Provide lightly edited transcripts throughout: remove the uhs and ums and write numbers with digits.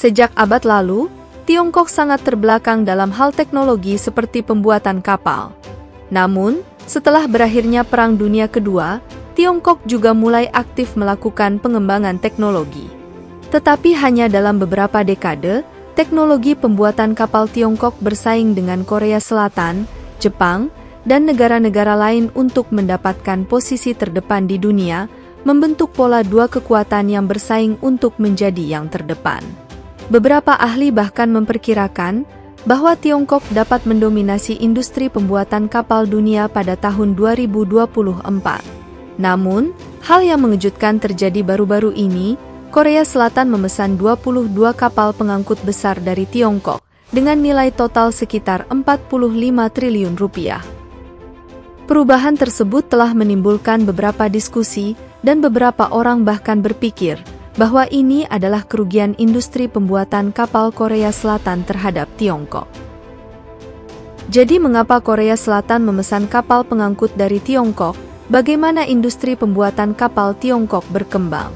Sejak abad lalu, Tiongkok sangat terbelakang dalam hal teknologi seperti pembuatan kapal. Namun, setelah berakhirnya Perang Dunia Kedua, Tiongkok juga mulai aktif melakukan pengembangan teknologi. Tetapi hanya dalam beberapa dekade, teknologi pembuatan kapal Tiongkok bersaing dengan Korea Selatan, Jepang, dan negara-negara lain untuk mendapatkan posisi terdepan di dunia, membentuk pola dua kekuatan yang bersaing untuk menjadi yang terdepan. Beberapa ahli bahkan memperkirakan bahwa Tiongkok dapat mendominasi industri pembuatan kapal dunia pada tahun 2024. Namun, hal yang mengejutkan terjadi baru-baru ini. Korea Selatan memesan 22 kapal pengangkut besar dari Tiongkok dengan nilai total sekitar 45 triliun rupiah. Perubahan tersebut telah menimbulkan beberapa diskusi dan beberapa orang bahkan berpikir bahwa ini adalah kerugian industri pembuatan kapal Korea Selatan terhadap Tiongkok. Jadi mengapa Korea Selatan memesan kapal pengangkut dari Tiongkok? Bagaimana industri pembuatan kapal Tiongkok berkembang?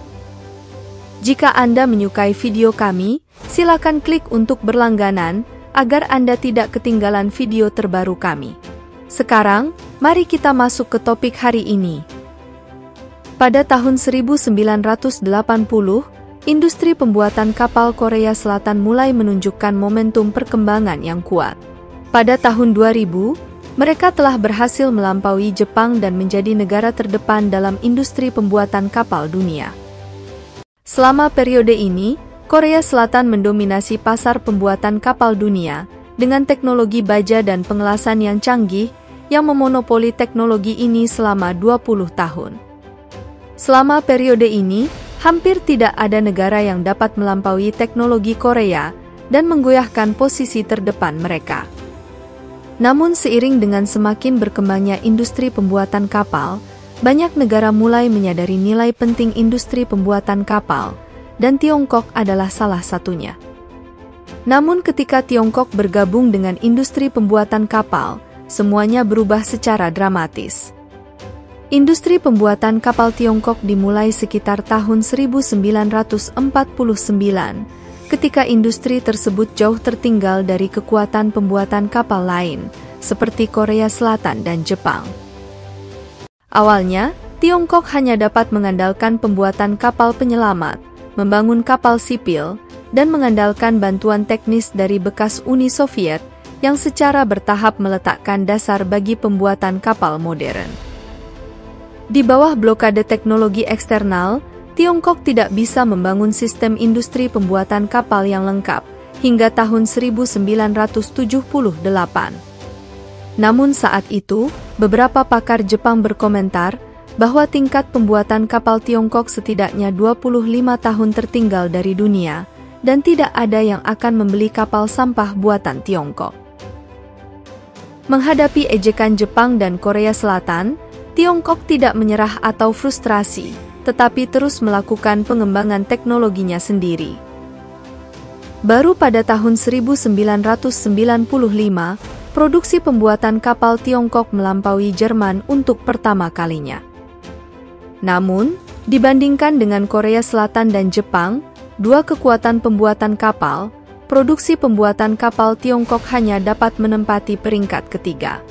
Jika Anda menyukai video kami, silakan klik untuk berlangganan agar Anda tidak ketinggalan video terbaru kami. Sekarang, mari kita masuk ke topik hari ini. Pada tahun 1980, industri pembuatan kapal Korea Selatan mulai menunjukkan momentum perkembangan yang kuat. Pada tahun 2000, mereka telah berhasil melampaui Jepang dan menjadi negara terdepan dalam industri pembuatan kapal dunia. Selama periode ini, Korea Selatan mendominasi pasar pembuatan kapal dunia dengan teknologi baja dan pengelasan yang canggih yang memonopoli teknologi ini selama 20 tahun. Selama periode ini, hampir tidak ada negara yang dapat melampaui teknologi Korea dan menggoyahkan posisi terdepan mereka. Namun seiring dengan semakin berkembangnya industri pembuatan kapal, banyak negara mulai menyadari nilai penting industri pembuatan kapal, dan Tiongkok adalah salah satunya. Namun ketika Tiongkok bergabung dengan industri pembuatan kapal, semuanya berubah secara dramatis. Industri pembuatan kapal Tiongkok dimulai sekitar tahun 1949, ketika industri tersebut jauh tertinggal dari kekuatan pembuatan kapal lain, seperti Korea Selatan dan Jepang. Awalnya, Tiongkok hanya dapat mengandalkan pembuatan kapal penyelamat, membangun kapal sipil, dan mengandalkan bantuan teknis dari bekas Uni Soviet, yang secara bertahap meletakkan dasar bagi pembuatan kapal modern. Di bawah blokade teknologi eksternal, Tiongkok tidak bisa membangun sistem industri pembuatan kapal yang lengkap hingga tahun 1978. Namun saat itu, beberapa pakar Jepang berkomentar bahwa tingkat pembuatan kapal Tiongkok setidaknya 25 tahun tertinggal dari dunia, dan tidak ada yang akan membeli kapal sampah buatan Tiongkok. Menghadapi ejekan Jepang dan Korea Selatan, Tiongkok tidak menyerah atau frustrasi, tetapi terus melakukan pengembangan teknologinya sendiri. Baru pada tahun 1995, produksi pembuatan kapal Tiongkok melampaui Jerman untuk pertama kalinya. Namun, dibandingkan dengan Korea Selatan dan Jepang, dua kekuatan pembuatan kapal, produksi pembuatan kapal Tiongkok hanya dapat menempati peringkat ketiga.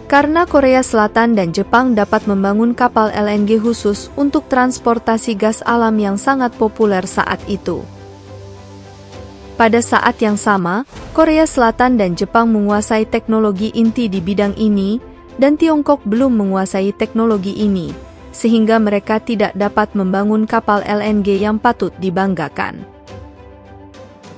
Karena Korea Selatan dan Jepang dapat membangun kapal LNG khusus untuk transportasi gas alam yang sangat populer saat itu. Pada saat yang sama, Korea Selatan dan Jepang menguasai teknologi inti di bidang ini, dan Tiongkok belum menguasai teknologi ini, sehingga mereka tidak dapat membangun kapal LNG yang patut dibanggakan.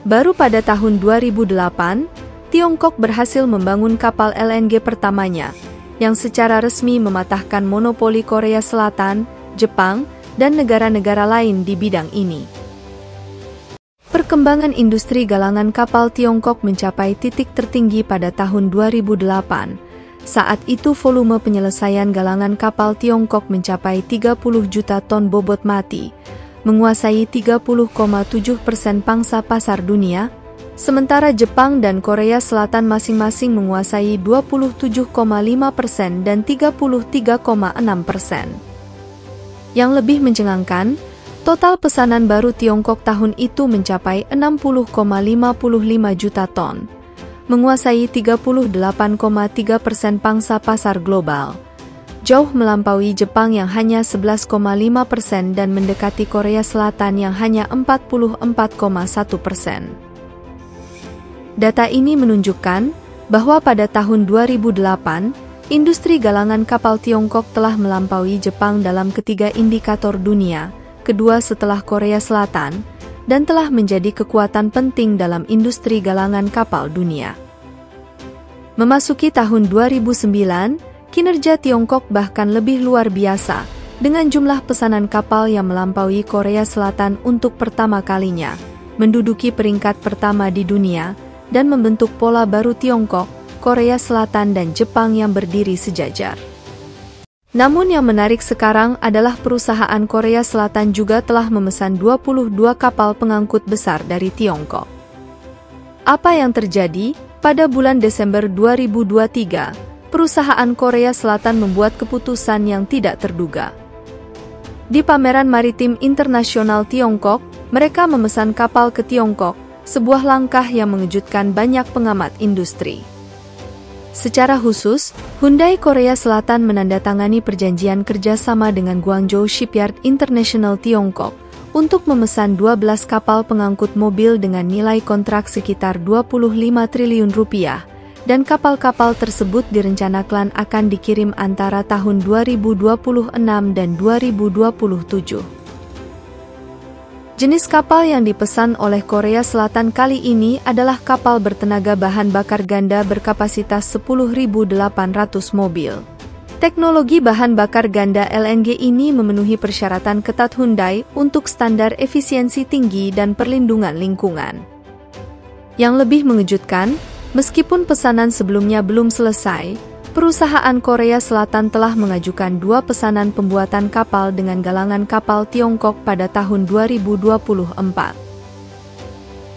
Baru pada tahun 2008, Tiongkok berhasil membangun kapal LNG pertamanya, yang secara resmi mematahkan monopoli Korea Selatan, Jepang, dan negara-negara lain di bidang ini. Perkembangan industri galangan kapal Tiongkok mencapai titik tertinggi pada tahun 2008. Saat itu volume penyelesaian galangan kapal Tiongkok mencapai 30 juta ton bobot mati, menguasai 30,7% pangsa pasar dunia, sementara Jepang dan Korea Selatan masing-masing menguasai 27,5% dan 33,6%. Yang lebih mencengangkan, Total pesanan baru Tiongkok tahun itu mencapai 60,55 juta ton, menguasai 38,3% pangsa pasar global, jauh melampaui Jepang yang hanya 11,5% dan mendekati Korea Selatan yang hanya 44,1%. Data ini menunjukkan bahwa pada tahun 2008, industri galangan kapal Tiongkok telah melampaui Jepang dalam ketiga indikator dunia, kedua setelah Korea Selatan, dan telah menjadi kekuatan penting dalam industri galangan kapal dunia. Memasuki tahun 2009, kinerja Tiongkok bahkan lebih luar biasa, dengan jumlah pesanan kapal yang melampaui Korea Selatan untuk pertama kalinya, menduduki peringkat pertama di dunia, dan membentuk pola baru Tiongkok, Korea Selatan dan Jepang yang berdiri sejajar. Namun yang menarik sekarang adalah perusahaan Korea Selatan juga telah memesan 22 kapal pengangkut besar dari Tiongkok. Apa yang terjadi? Pada bulan Desember 2023, perusahaan Korea Selatan membuat keputusan yang tidak terduga. Di pameran maritim internasional Tiongkok, mereka memesan kapal ke Tiongkok, sebuah langkah yang mengejutkan banyak pengamat industri. Secara khusus, Hyundai Korea Selatan menandatangani perjanjian kerjasama dengan Guangzhou Shipyard International Tiongkok untuk memesan 12 kapal pengangkut mobil dengan nilai kontrak sekitar 25 triliun rupiah, dan kapal-kapal tersebut direncanakan akan dikirim antara tahun 2026 dan 2027. Jenis kapal yang dipesan oleh Korea Selatan kali ini adalah kapal bertenaga bahan bakar ganda berkapasitas 10.800 mobil. Teknologi bahan bakar ganda LNG ini memenuhi persyaratan ketat Hyundai untuk standar efisiensi tinggi dan perlindungan lingkungan. Yang lebih mengejutkan, meskipun pesanan sebelumnya belum selesai, perusahaan Korea Selatan telah mengajukan 2 pesanan pembuatan kapal dengan galangan kapal Tiongkok pada tahun 2024.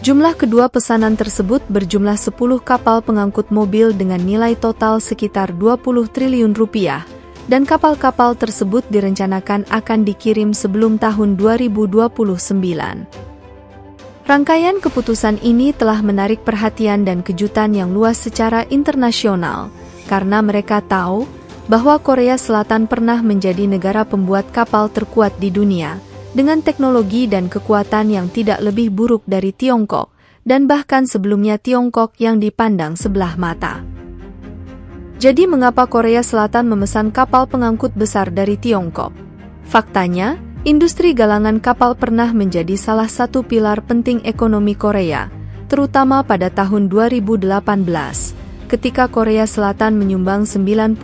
Jumlah kedua pesanan tersebut berjumlah 10 kapal pengangkut mobil dengan nilai total sekitar 20 triliun rupiah, dan kapal-kapal tersebut direncanakan akan dikirim sebelum tahun 2029. Rangkaian keputusan ini telah menarik perhatian dan kejutan yang luas secara internasional, karena mereka tahu bahwa Korea Selatan pernah menjadi negara pembuat kapal terkuat di dunia, dengan teknologi dan kekuatan yang tidak lebih buruk dari Tiongkok, dan bahkan sebelumnya Tiongkok yang dipandang sebelah mata. Jadi mengapa Korea Selatan memesan kapal pengangkut besar dari Tiongkok? Faktanya, industri galangan kapal pernah menjadi salah satu pilar penting ekonomi Korea, terutama pada tahun 2018, ketika Korea Selatan menyumbang 90%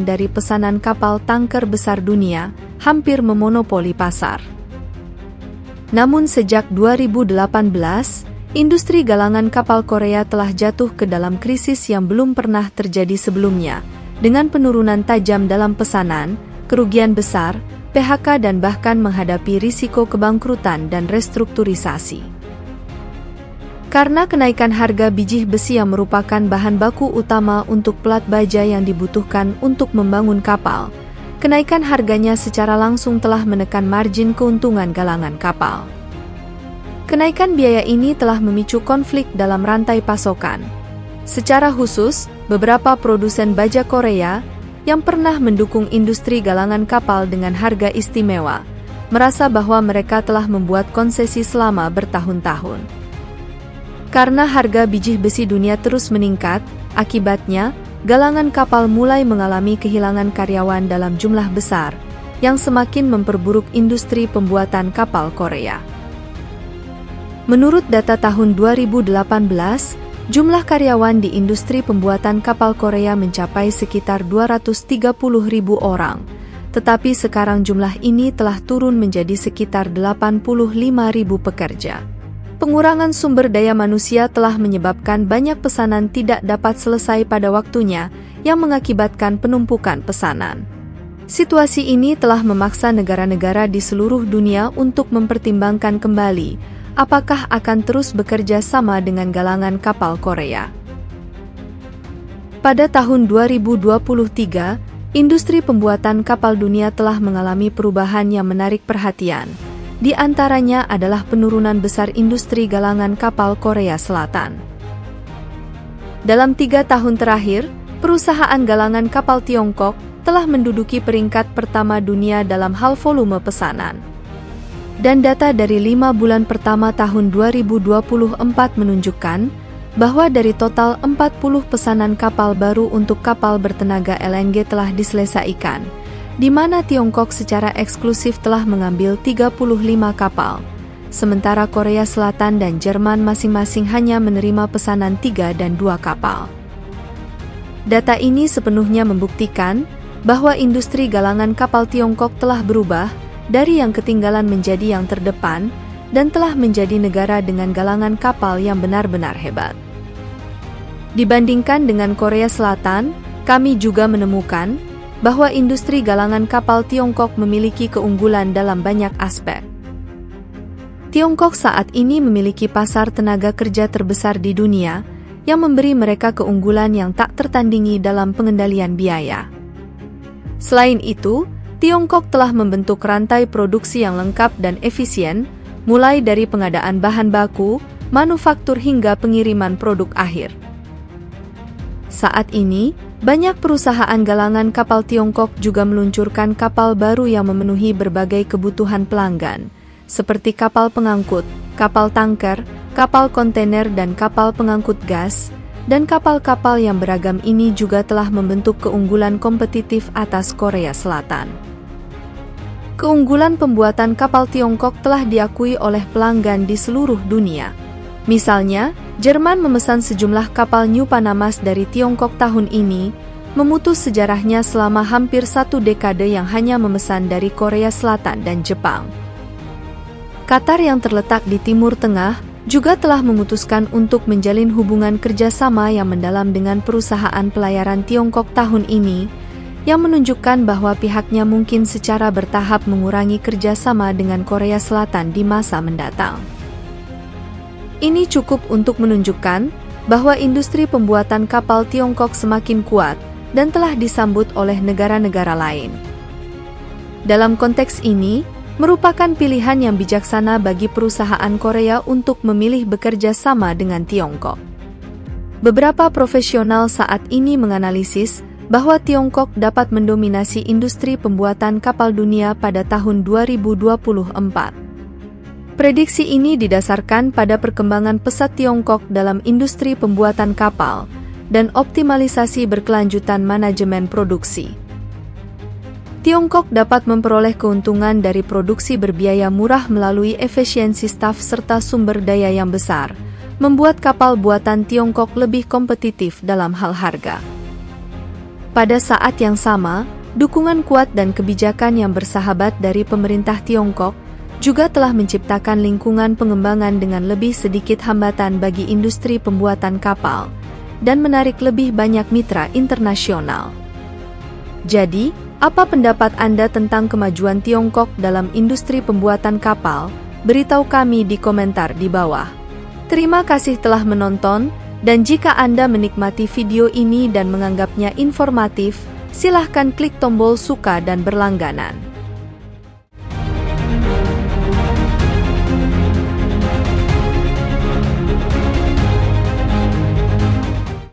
dari pesanan kapal tanker besar dunia, hampir memonopoli pasar. Namun sejak 2018, industri galangan kapal Korea telah jatuh ke dalam krisis yang belum pernah terjadi sebelumnya, dengan penurunan tajam dalam pesanan, kerugian besar, PHK dan bahkan menghadapi risiko kebangkrutan dan restrukturisasi. Karena kenaikan harga biji besi yang merupakan bahan baku utama untuk pelat baja yang dibutuhkan untuk membangun kapal, kenaikan harganya secara langsung telah menekan margin keuntungan galangan kapal. Kenaikan biaya ini telah memicu konflik dalam rantai pasokan. Secara khusus, beberapa produsen baja Korea yang pernah mendukung industri galangan kapal dengan harga istimewa, merasa bahwa mereka telah membuat konsesi selama bertahun-tahun. Karena harga biji besi dunia terus meningkat, akibatnya, galangan kapal mulai mengalami kehilangan karyawan dalam jumlah besar, yang semakin memperburuk industri pembuatan kapal Korea. Menurut data tahun 2018, jumlah karyawan di industri pembuatan kapal Korea mencapai sekitar 230.000 orang, tetapi sekarang jumlah ini telah turun menjadi sekitar 85.000 pekerja. Pengurangan sumber daya manusia telah menyebabkan banyak pesanan tidak dapat selesai pada waktunya, yang mengakibatkan penumpukan pesanan. Situasi ini telah memaksa negara-negara di seluruh dunia untuk mempertimbangkan kembali, apakah akan terus bekerja sama dengan galangan kapal Korea. Pada tahun 2023, industri pembuatan kapal dunia telah mengalami perubahan yang menarik perhatian, Di antaranya adalah penurunan besar industri galangan kapal Korea Selatan. Dalam 3 tahun terakhir, perusahaan galangan kapal Tiongkok telah menduduki peringkat pertama dunia dalam hal volume pesanan. Dan data dari 5 bulan pertama tahun 2024 menunjukkan bahwa dari total 40 pesanan kapal baru untuk kapal bertenaga LNG telah diselesaikan, di mana Tiongkok secara eksklusif telah mengambil 35 kapal, sementara Korea Selatan dan Jerman masing-masing hanya menerima pesanan 3 dan 2 kapal. Data ini sepenuhnya membuktikan bahwa industri galangan kapal Tiongkok telah berubah dari yang ketinggalan menjadi yang terdepan dan telah menjadi negara dengan galangan kapal yang benar-benar hebat. Dibandingkan dengan Korea Selatan, kami juga menemukan bahwa industri galangan kapal Tiongkok memiliki keunggulan dalam banyak aspek. Tiongkok saat ini memiliki pasar tenaga kerja terbesar di dunia, yang memberi mereka keunggulan yang tak tertandingi dalam pengendalian biaya. Selain itu, Tiongkok telah membentuk rantai produksi yang lengkap dan efisien, mulai dari pengadaan bahan baku, manufaktur hingga pengiriman produk akhir. Saat ini, banyak perusahaan galangan kapal Tiongkok juga meluncurkan kapal baru yang memenuhi berbagai kebutuhan pelanggan, seperti kapal pengangkut, kapal tanker, kapal kontainer dan kapal pengangkut gas, dan kapal-kapal yang beragam ini juga telah membentuk keunggulan kompetitif atas Korea Selatan. Keunggulan pembuatan kapal Tiongkok telah diakui oleh pelanggan di seluruh dunia. Misalnya, Jerman memesan sejumlah kapal New Panamax dari Tiongkok tahun ini, memutus sejarahnya selama hampir 1 dekade yang hanya memesan dari Korea Selatan dan Jepang. Qatar yang terletak di Timur Tengah juga telah memutuskan untuk menjalin hubungan kerjasama yang mendalam dengan perusahaan pelayaran Tiongkok tahun ini, yang menunjukkan bahwa pihaknya mungkin secara bertahap mengurangi kerjasama dengan Korea Selatan di masa mendatang. Ini cukup untuk menunjukkan bahwa industri pembuatan kapal Tiongkok semakin kuat dan telah disambut oleh negara-negara lain. Dalam konteks ini, merupakan pilihan yang bijaksana bagi perusahaan Korea untuk memilih bekerja sama dengan Tiongkok. Beberapa profesional saat ini menganalisis bahwa Tiongkok dapat mendominasi industri pembuatan kapal dunia pada tahun 2024. Prediksi ini didasarkan pada perkembangan pesat Tiongkok dalam industri pembuatan kapal dan optimalisasi berkelanjutan manajemen produksi. Tiongkok dapat memperoleh keuntungan dari produksi berbiaya murah melalui efisiensi staf serta sumber daya yang besar, membuat kapal buatan Tiongkok lebih kompetitif dalam hal harga. Pada saat yang sama, dukungan kuat dan kebijakan yang bersahabat dari pemerintah Tiongkok juga telah menciptakan lingkungan pengembangan dengan lebih sedikit hambatan bagi industri pembuatan kapal dan menarik lebih banyak mitra internasional. Jadi, apa pendapat Anda tentang kemajuan Tiongkok dalam industri pembuatan kapal? Beritahu kami di komentar di bawah. Terima kasih telah menonton, dan jika Anda menikmati video ini dan menganggapnya informatif, silahkan klik tombol suka dan berlangganan.